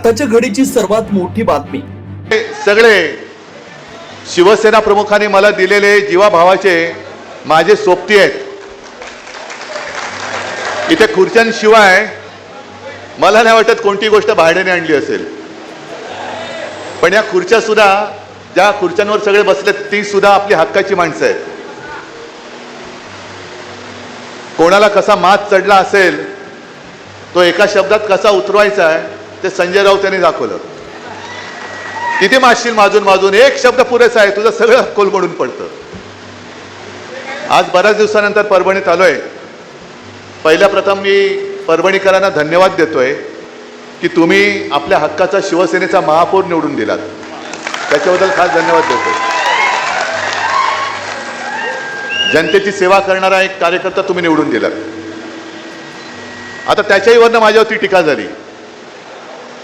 आताच्या घडीची सर्वात मोठी बातमी। सगळे शिवसेना प्रमुखांनी मला दिलेले जीवाभावाचे माझे सोबती आहेत। इथे खुर्च्यांशिवाय मला नाही वाटत कोणती गोष्ट भाड्याने आणली असेल, पण या खुर्च्या सुद्धा, ज्या खुर्च्यांवर सगळे बसले ती सुद्धा आपली हक्काची माणसं आहेत। कोणाला कसा मात चढला असेल तो एका शब्दात कसा उतरवायचा आहे ते संजय राऊत यांनी दाखवलं। किती मारशील माजून माजून, एक शब्द पुरेसा आहे, तुझं सगळं कोलमडून पडतं। आज बऱ्याच दिवसानंतर परभणीत आलोय। पहिल्या प्रथम मी परभणीकरांना धन्यवाद देतोय की तुम्ही आपल्या हक्काचा शिवसेनेचा महापौर निवडून दिलात, त्याच्याबद्दल खास धन्यवाद देतोय। जनतेची सेवा करणारा एक कार्यकर्ता तुम्ही निवडून दिलात। आता त्याच्याही वरनं माझ्यावरती टीका झाली,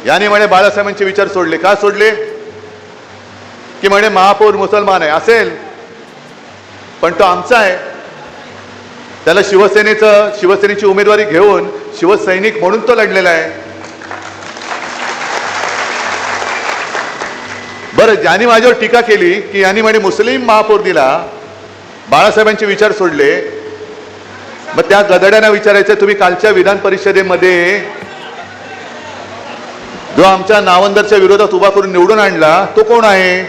याने म्हणे बाळासाहेबांचे विचार सोडले। का सोडले? की म्हणे महापौर मुसलमान आहे। असेल, पण तो आमचा आहे, त्याला शिवसेनेची उमेदवारी घेऊन शिवसैनिक म्हणून तो लढलेला आहे। बरं, ज्यांनी माझ्यावर टीका केली की यांनी म्हणे मुस्लिम महापौर दिला, बाळासाहेबांचे विचार सोडले, मग त्या गदड्यांना विचारायचं, तुम्ही कालच्या विधान परिषदेमध्ये जो आमच्या नावंदरच्या विरोधात उभा करून निवडून आणला तो कोण आहे?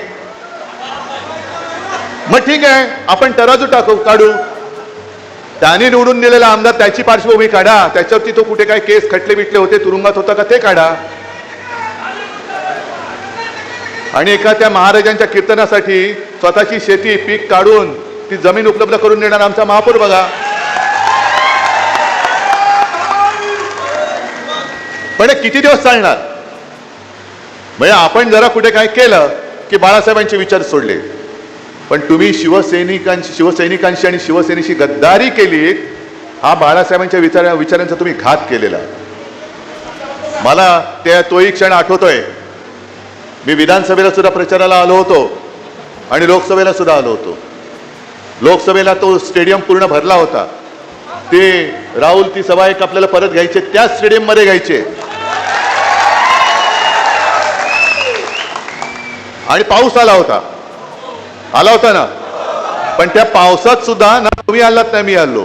मग ठीक आहे, आपण तराजू काढू, त्याने निवडून दिलेला आमदार त्याची पार्श्वभूमी काढा, त्याच्यावरती तो कुठे काय केस खटले बिटले होते, तुरुंगात होता का ते काढा। आणि एका त्या महाराजांच्या कीर्तनासाठी स्वतःची शेती पीक काढून ती जमीन उपलब्ध करून देणार आमचा महापौर बघा। पण किती दिवस चालणार? म्हणजे आपण जरा कुठे काय केलं की बाळासाहेबांचे विचार सोडले, पण तुम्ही शिवसैनिकांशी आणि शिवसेनेशी गद्दारी केली, हा बाळासाहेबांच्या विचारांचा तुम्ही घात केलेला। मला तोही क्षण आठवतोय। मी विधानसभेला सुद्धा प्रचाराला आलो होतो आणि लोकसभेला सुद्धा आलो होतो। लोकसभेला तो स्टेडियम पूर्ण भरला होता। ते राहुल ती सभा एक आपल्याला परत घ्यायचे, त्या स्टेडियम मध्ये घ्यायचे, आणि पाऊस आला होता ना, पण त्या पावसात सुद्धा ना तुम्ही आलात ना मी आलो।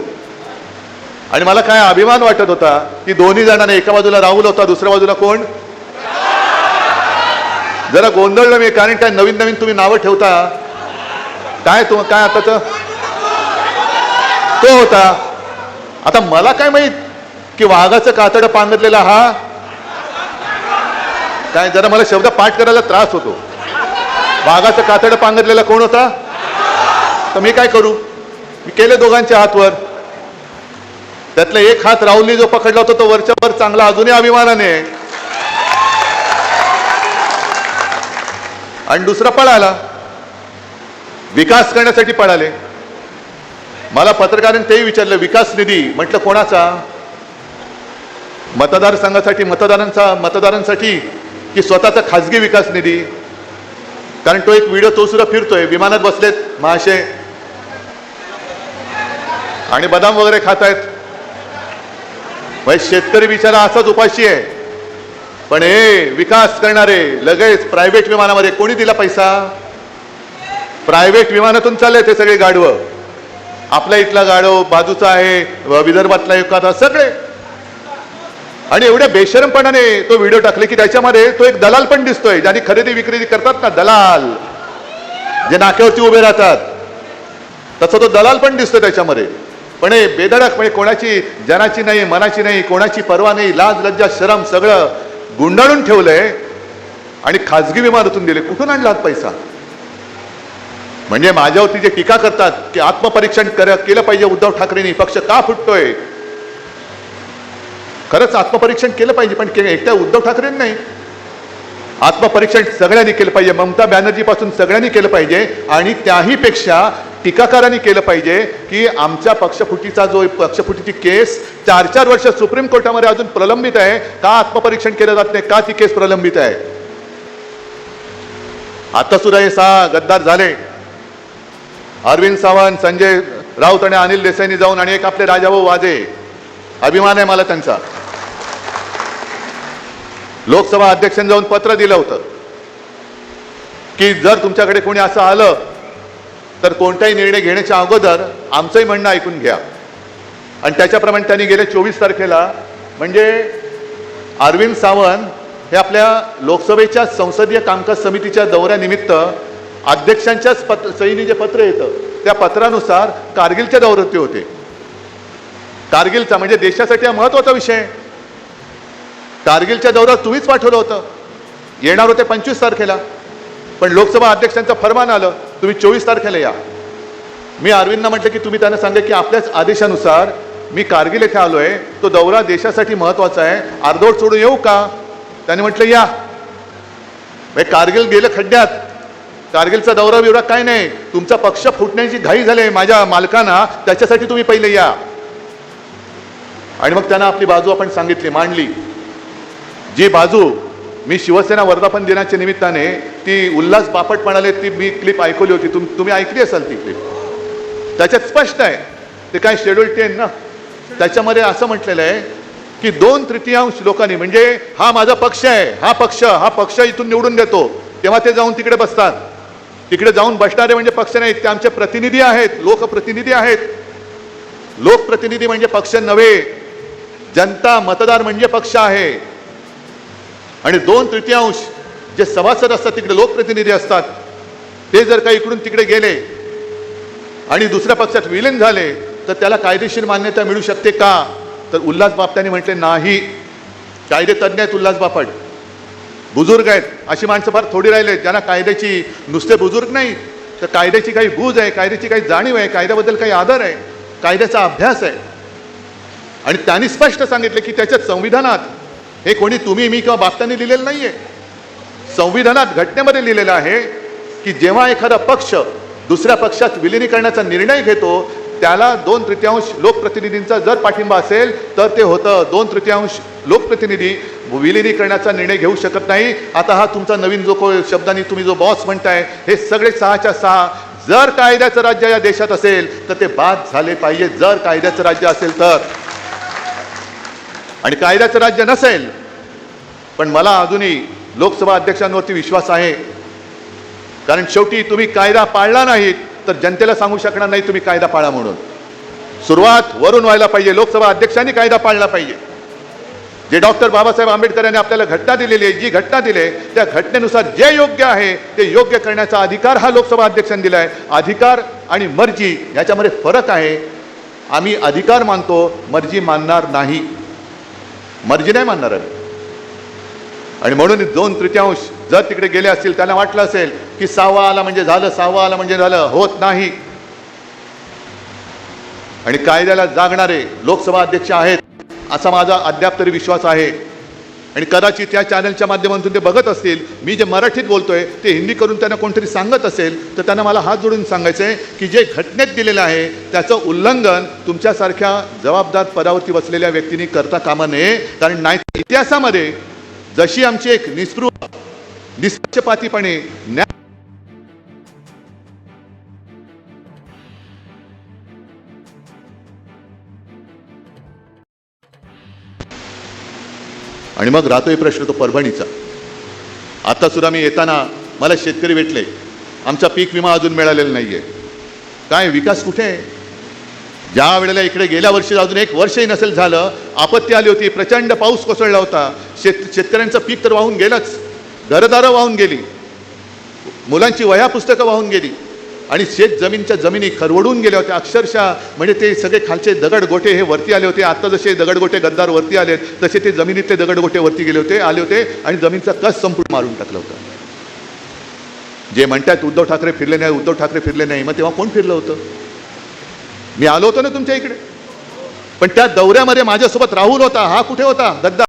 आणि मला काय अभिमान वाटत होता की दोन्ही जणांना, एका बाजूला राहुल होता, दुसऱ्या बाजूला कोण? जरा गोंधळलं मी, कारण काय नवीन नवीन तुम्ही नावं ठेवता, काय आताच तो होता। आता मला काय माहित की वाघाचं कातडं पांघरलेला हा काय, जरा मला शब्द पाठ करायला त्रास होतो। वाघाचं कातडं पांघरलेला कोण होता? तर मी काय करू, मी केले दोघांच्या हातवर, त्यातला एक हात राहुलनी जो पकडला होता तो वरच्या वर चांगला, अजूनही अभिमानाने, आणि दुसरा पळाला, विकास करण्यासाठी पळाले। मला पत्रकारांनी तेही विचारलं, विकास निधी, म्हटलं कोणाचा? मतदारसंघासाठी, मतदारांसाठी की स्वतःचा खासगी विकास निधी? कारण तो एक व्हिडिओ तो सुद्धा फिरतोय, विमानात बसलेत महाशय आणि बदाम वगैरे खात आहेत। शेतकरी बिचारा असाच उपाशी आहे, पण हे विकास करणारे लगेच प्रायव्हेट विमानामध्ये, कोणी दिला पैसा? प्रायव्हेट विमानातून चालले ते सगळे गाडवं, आपल्या इथला गाडव, बाजूचा आहे विदर्भातला एखादा, सगळे। आणि एवढ्या बेशरमपणाने तो व्हिडिओ टाकले की त्याच्यामध्ये तो एक दलाल पण दिसतोय, ज्यांनी खरेदी विक्री करतात ना, दलाल जे नाक्यावरती उभे राहतात, तसं तो दलाल पण दिसतोय त्याच्यामध्ये। पण हे बेधडक, म्हणजे कोणाची जनाची नाही, मनाची नाही, कोणाची पर्वा नाही, लाज लज्जा शरम सगळं गुंडाळून ठेवलंय आणि खाजगी विमानातून दिले। कुठून आणला पैसा? म्हणजे माझ्यावरती जे टीका करतात की आत्मपरीक्षण केलं पाहिजे उद्धव ठाकरेंनी, पक्ष का फुटतोय, खरंच आत्मपरीक्षण केलं पाहिजे, पण एकट्या उद्धव ठाकरेंनी नाही, आत्मपरीक्षण सगळ्यांनी केलं पाहिजे। ममता बॅनर्जी पासून सगळ्यांनी केलं पाहिजे, आणि त्याही पेक्षा टीकाकारांनी केलं पाहिजे की आमच्या पक्षफुटीची केस 4-4 वर्ष सुप्रीम कोर्टामध्ये अजून प्रलंबित आहे, का आत्मपरीक्षण केलं जात नाही, का ती केस प्रलंबित आहे? आता सुद्धा हे 6 गद्दार झाले, अरविंद सावंत, संजय राऊत आणि अनिल देसाईंनी जाऊन, आणि एक आपले राजाभाऊ वाजे, अभिमान आहे मला त्यांचा, लोकसभा अध्यक्षांनी जाऊन पत्र दिलं होतं की जर तुमच्याकडे कोणी असं आलं तर कोणताही निर्णय घेण्याच्या अगोदर आमचंही म्हणणं ऐकून घ्या. आणि त्याच्याप्रमाणे त्यांनी गेल्या 24 तारखेला म्हणजे अरविंद सावंत हे आपल्या लोकसभेच्या संसदीय कामकाज समितीच्या दौऱ्यानिमित्त अध्यक्षांच्याच सहीने जे पत्र येतं त्या पत्रानुसार कारगिलच्या दौऱ्यावरती होते. कारगिलचा म्हणजे देशासाठी हा महत्वाचा विषय. कारगिलच्या दौऱ्यावर तुम्हीच पाठवलं होतं, येणार होते 25 तारखेला, पण लोकसभा अध्यक्षांचं फरमान आलं तुम्ही 24 तारखेला या. मी अरविंदना म्हटलं की तुम्ही त्यांना सांगा की आपल्याच आदेशानुसार मी कारगिल येथे आलोय, तो दौरा देशासाठी महत्वाचा आहे, अर्धवट सोडून येऊ का? त्याने म्हटलं या. कारगिल गेलं खड्ड्यात, कारगिलचा दौरा बिवरा काय नाही, तुमचा पक्ष फुटण्याची घाई झाली माझ्या मालकांना, त्याच्यासाठी तुम्ही पहिले या. आणि मग त्यांना आपली बाजू आपण सांगितली, मांडली. जी बाजू मी शिवसेना वर्धापन दिनाच्या निमित्ताने ती उल्हास बापट म्हणाले ती मी क्लिप ऐकवली होती, तुम्ही ऐकली असाल ती क्लिप. त्याच्यात स्पष्ट आहे, ते काय शेड्यूल 10 ना, त्याच्यामध्ये असं म्हटलेलं आहे की 2/3 लोकांनी, म्हणजे हा माझा पक्ष आहे, हा पक्ष इथून निवडून देतो, तेव्हा ते जाऊन तिकडे बसतात. तिकडे जाऊन बसणारे म्हणजे पक्ष नाहीत, ते आमचे प्रतिनिधी आहेत, लोकप्रतिनिधी आहेत. लोकप्रतिनिधी म्हणजे पक्ष नव्हे, जनता मतदार म्हणजे पक्ष आहे. आणि 2/3 जे सभासद असतात तिकडे लोकप्रतिनिधी असतात, ते जर का इकडून तिकडे गेले आणि दुसऱ्या पक्षात विलीन झाले तर त्याला कायदेशीर मान्यता मिळू शकते का? तर उल्हास बापटांनी म्हटले नाही. कायदे तज्ञ आहेत उल्हास बापट, बुजुर्ग आहेत, अशी माणसं फार थोडी राहिले ज्यांना कायद्याची, नुसते बुजुर्ग नाही तर कायद्याची काही बूज आहे, कायद्याची काही जाणीव आहे, कायद्याबद्दल काही आदर आहे, कायद्याचा अभ्यास आहे. आणि त्यांनी स्पष्ट सांगितले की त्याच्यात संविधानात, हे कोणी तुम्ही मी किंवा बापटांनी लिहिलेलं नाहीये, संविधानात घटनेमध्ये लिहिलेलं आहे की जेव्हा एखादा पक्ष दुसऱ्या पक्षात विलिनीकरणाचा निर्णय घेतो त्याला 2/3 लोकप्रतिनिधींचा जर पाठिंबा असेल तर ते होतं. 2/3 लोकप्रतिनिधी विलिनीकरणाचा निर्णय घेऊ शकत नाही. आता हा तुमचा नवीन जो शब्दांनी तुम्ही जो बॉस म्हणताय, हे सगळे 6च्या 6 जर कायद्याचं राज्य या देशात असेल तर ते बाद झाले पाहिजे. जर कायद्याचं राज्य असेल तर, आणि कायद्याचं राज्य नसेल, पण मला अजूनही लोकसभा अध्यक्षांवरती विश्वास आहे, कारण शेवटी तुम्ही कायदा पाळला नाहीत तर जनतेला सांगू शकणार नाही तुम्ही कायदा पाळा म्हणून. सुरुवात वरून व्हायला पाहिजे, लोकसभा अध्यक्षांनी कायदा पाळला पाहिजे. जे डॉक्टर बाबासाहेब आंबेडकर यांनी आपल्याला घटना दिलेली आहे, जी घटना दिली त्या घटनेनुसार जे योग्य आहे ते योग्य करण्याचा अधिकार हा लोकसभा अध्यक्षांनी दिला आहे. अधिकार आणि मर्जी याच्यामध्ये फरक आहे. आम्ही अधिकार मानतो, मर्जी मानणार नाही, मर्जी नाही मानणार आहे. आणि म्हणून 2/3 जर तिकडे गेले असतील, त्यांना वाटलं असेल की 6वा आला म्हणजे झालं, 6वा आला म्हणजे झालं, होत नाही. आणि कायद्याला जागणारे लोकसभा अध्यक्ष आहेत असा माझा अद्याप तरी विश्वास आहे. आणि कदाचित त्या चॅनलच्या माध्यमातून ते बघत असतील, मी जे मराठीत बोलतोय ते हिंदी करून त्यांना कोणतरी सांगत असेल तर त्यांना मला हात जोडून सांगायचं आहे की जे घटनेत दिलेलं आहे त्याचं उल्लंघन तुमच्यासारख्या जबाबदार पदावरती बसलेल्या व्यक्तींनी करता कामा नये. कारण नाही इतिहासामध्ये जशी आमची एक निष्पक्षपातीपणे न्याय आणि मग राहतोय प्रश्न तो परभणीचा. आता सुद्धा मी येताना मला शेतकरी भेटले, आमचा पीक विमा अजून मिळालेला नाहीये. काय विकास कुठे आहे? ज्या वेळेला इकडे गेल्या वर्षी अजून 1 वर्षही नसेल झालं, आपत्ती आली होती, प्रचंड पाऊस कोसळला होता, शेतकऱ्यांचं पीक तर वाहून गेलंच, घरदारं वाहून गेली, मुलांची वह्या पुस्तकं वाहून गेली, आणि शेत जमीनच्या जमिनी खरवडून गेल्या होत्या अक्षरशः. म्हणजे ते सगळे खालचे दगडगोटे हे वरती आले होते. आता जसे दगडगोटे गद्दार वरती आले तसे ते जमिनीतले दगडगोटे वरती गेले होते, आले होते, आणि जमीनचा कस संपूर्ण मारून टाकलं होतं. जे म्हणतात उद्धव ठाकरे फिरले नाही, उद्धव ठाकरे फिरले नाही, मग तेव्हा कोण फिरलं होतं? मी आलो होतो ना तुमच्या इकडे, पण त्या दौऱ्यामध्ये माझ्यासोबत राहुल होता. हा कुठे होता? गद्दार.